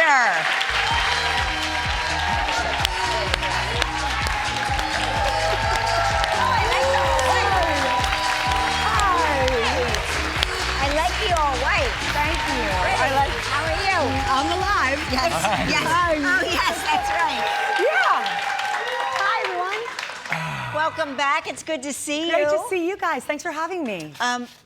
I like the all white. Thank you. How are you? I'm alive. Yes. Yes. Hi. Oh, yes, that's right. Yeah. Hi, everyone. Welcome back. It's good to see you. Great to see you guys. Thanks for having me.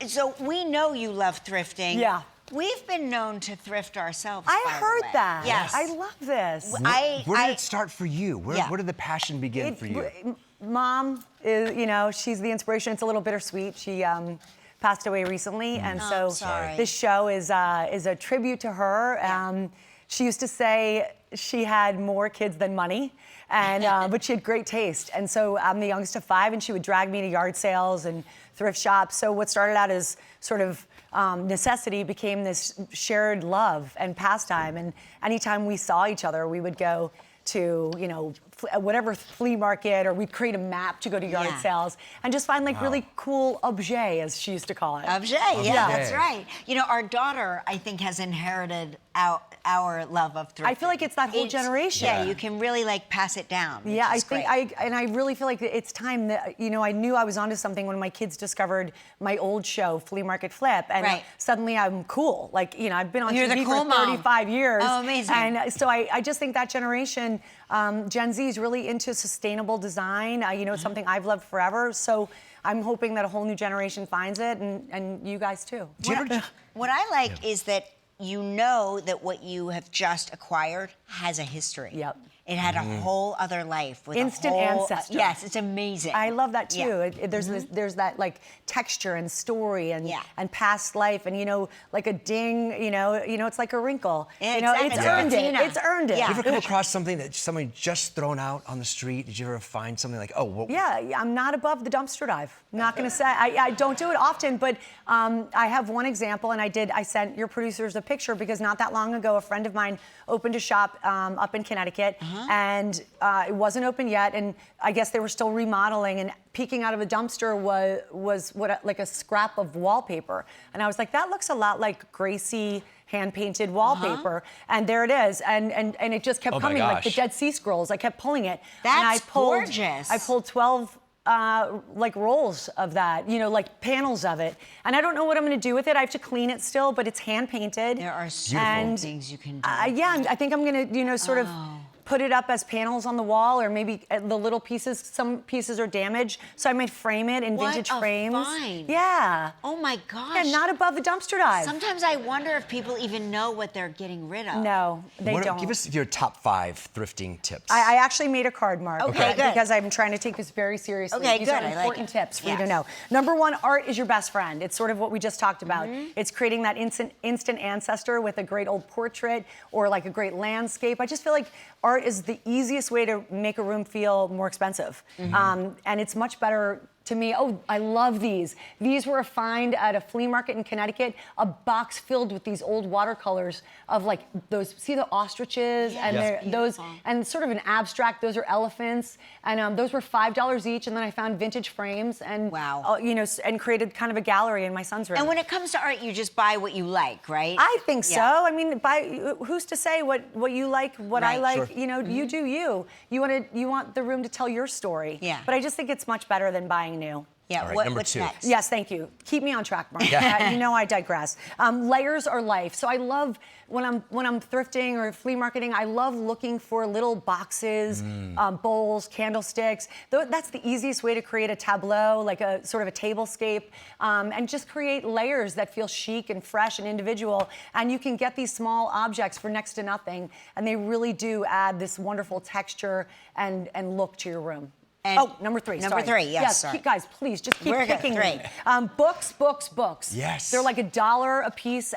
So we know you love thrifting. Yeah. We've been known to thrift ourselves. I by the heard way. that. Yes. I love this. Where did it start for you? Where did the passion begin for you? Mom is, she's the inspiration. It's a little bittersweet. She passed away recently, and so sorry. this show is a tribute to her. She used to say she had more kids than money, and but she had great taste. And so I'm the youngest of 5, and she would drag me to yard sales and thrift shops. So what started out as sort of necessity became this shared love and pastime. And anytime we saw each other, we would go to, whatever flea market, or we'd create a map to go to yard sales and just find really cool objets, as she used to call it. Objet, yeah, that's right. Our daughter, I think, has inherited our love of thrifting. I feel like it's that whole generation. Yeah, you can really pass it down. Yeah, I really feel like it's time that, I knew I was onto something when my kids discovered my old show, Flea Market Flip, and suddenly I'm cool. I've been on TV for 35 years. Oh, amazing. And so I just think that generation, Gen Z, is really into sustainable design. It's something I've loved forever. So I'm hoping that a whole new generation finds it, and you guys too. What I like is that that what you have just acquired has a history. Yep. It had a whole other life with instant ancestor. Yes, it's amazing. I love that too. Yeah. There's that texture and story and past life, and like a ding. It's like a wrinkle. Yeah, it's earned it. It's earned it. Did you ever come across something that somebody just thrown out on the street? Did you ever find something like, Yeah, I'm not above the dumpster dive. I'm not going to say I don't do it often, but I have one example, and I sent your producers a picture because not that long ago, a friend of mine opened a shop up in Connecticut. And it wasn't open yet, and I guess they were still remodeling, and peeking out of a dumpster was like a scrap of wallpaper. And I was like, that looks a lot like Gracie hand-painted wallpaper. And there it is, and it just kept coming, like the Dead Sea Scrolls. I kept pulling it. That's gorgeous. I pulled 12 rolls of that, like panels of it. And I don't know what I'm going to do with it. I have to clean it still, but it's hand-painted. There are so many things you can do. Yeah, I think I'm going to, sort of put it up as panels on the wall, or maybe the little pieces, some pieces are damaged, so I might frame it in vintage frames. What a find. Yeah. Oh my gosh. Yeah, not above the dumpster dive. Sometimes I wonder if people even know what they're getting rid of. No, they don't. Give us your top 5 thrifting tips. I actually made a card, Mark. Okay, good. Because I'm trying to take this very seriously. Okay, These good. are important tips for you to know. Number 1, art is your best friend. It's sort of what we just talked about. It's creating that instant ancestor with a great old portrait or like a great landscape. I just feel like art is the easiest way to make a room feel more expensive. And it's much better to me. Oh, I love these. These were a find at a flea market in Connecticut, a box filled with these old watercolors of like those, see the ostriches? And those, and sort of an abstract, those are elephants. And those were $5 each. And then I found vintage frames and, and created kind of a gallery in my son's room. And when it comes to art, you just buy what you like, right? I think so. I mean, who's to say what you like, what I like? Sure. You do you. You want the room to tell your story. Yeah. But I just think it's much better than buying new. Yeah, right, what's 2. next? Yes, thank you. Keep me on track, Mark. I digress. Layers are life. So I love when I'm thrifting or flea marketing, I love looking for little boxes, bowls, candlesticks. That's the easiest way to create a tableau, like a sort of a tablescape, and just create layers that feel chic and fresh and individual. And you can get these small objects for next to nothing, and they really do add this wonderful texture and look to your room. And number 3. Number 3, yes. Guys, please just keep picking me. Books. Yes. They're like $1 a piece.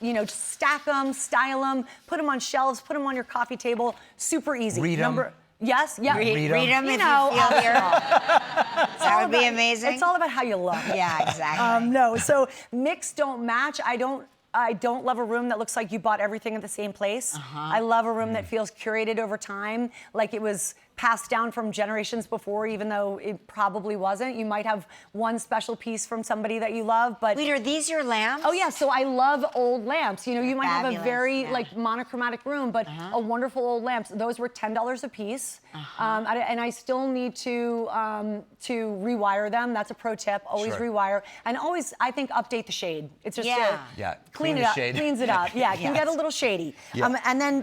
Just stack them, style them, put them on shelves, put them on your coffee table. Super easy. Read them. Yes, yeah. Read them if you feel here. That would be amazing. It's all about how you look. Yeah, exactly. So mix don't match. I don't love a room that looks like you bought everything at the same place. I love a room that feels curated over time, like it was passed down from generations before, even though it probably wasn't. You might have one special piece from somebody that you love, but Wait, are these your lamps? oh yeah, so I love old lamps. You know, you might have a Fabulous, very yeah. like monochromatic room, but a wonderful old lamps. Those were $10 a piece, and I still need to rewire them. That's a pro tip. Always Sure. rewire, and always I think update the shade. It's just Yeah. clean Clean it the up, shade. cleans it up. Yeah, it can get a Yes. little shady. Yeah. And then.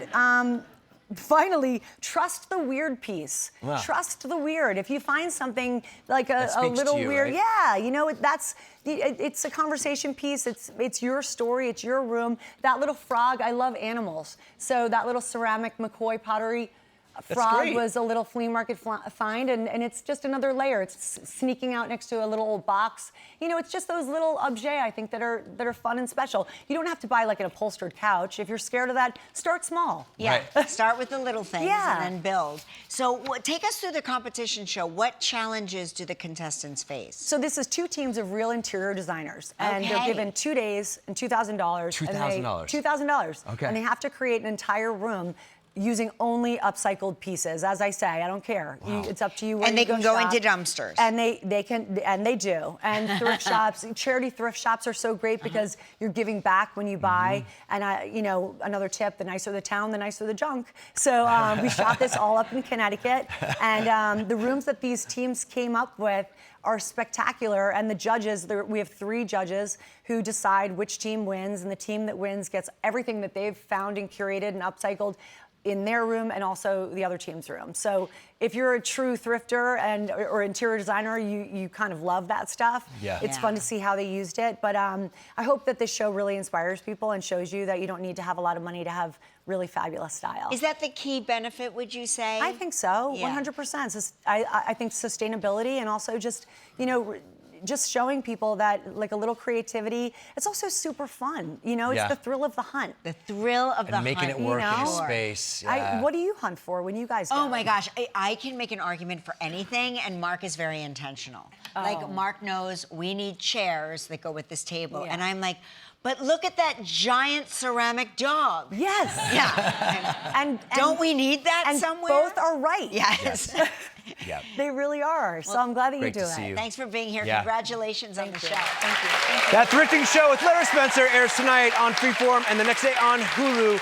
Finally, trust the weird piece. Wow. Trust the weird. If you find something like a That speaks little to you, weird, right? yeah, you know, it's a conversation piece. It's your story. It's your room. That little frog. I love animals. So that little ceramic McCoy pottery frog great. was a little flea market find, and it's just another layer. It's sneaking out next to a little old box. You know, it's just those little objets I think that are fun and special. You don't have to buy like an upholstered couch. If you're scared of that, start small. Yeah, Right. start with the little things Yeah. and then build. So take us through the competition show. What challenges do the contestants face? So this is 2 teams of real interior designers, and they're Okay. given 2 days and $2,000. $2,000. $2,000. Okay. And they have to create an entire room using only upcycled pieces. As I say, I don't care. It's up to you. Where And you they can go shop. into dumpsters. And they can, and they do. And thrift shops, charity thrift shops are so great because you're giving back when you buy. And you know, another tip: the nicer the town, the nicer the junk. So we shot this all up in Connecticut, and the rooms that these teams came up with are spectacular, and the judges, we have 3 judges who decide which team wins, and the team that wins gets everything that they've found and curated and upcycled in their room and also the other team's room. So if you're a true thrifter or interior designer, you kind of love that stuff. Yeah. It's Yeah. fun to see how they used it. But I hope that this show really inspires people and shows you that you don't need to have a lot of money to have really fabulous style. Is that the key benefit, would you say? I think so, Yeah. 100%. I think sustainability and also just, you know, just showing people that like a little creativity. It's also super fun. You know, it's Yeah. the thrill of the hunt. The thrill of the And making hunt. it work in a know? space. Yeah. What do you hunt for when you guys go? Oh my gosh, I can make an argument for anything, and Mark is very intentional. Like, Mark knows we need chairs that go with this table, Yeah. and I'm like, but look at that giant ceramic dog. Yes. Yeah. And Don't we need that and somewhere? both are right. Yes. Yeah. They really are. So I'm glad that you great do to it. see you. Thanks for being here. Yeah. Congratulations on the show. Thank you. That Thrifting Show with Lara Spencer airs tonight on Freeform and the next day on Hulu.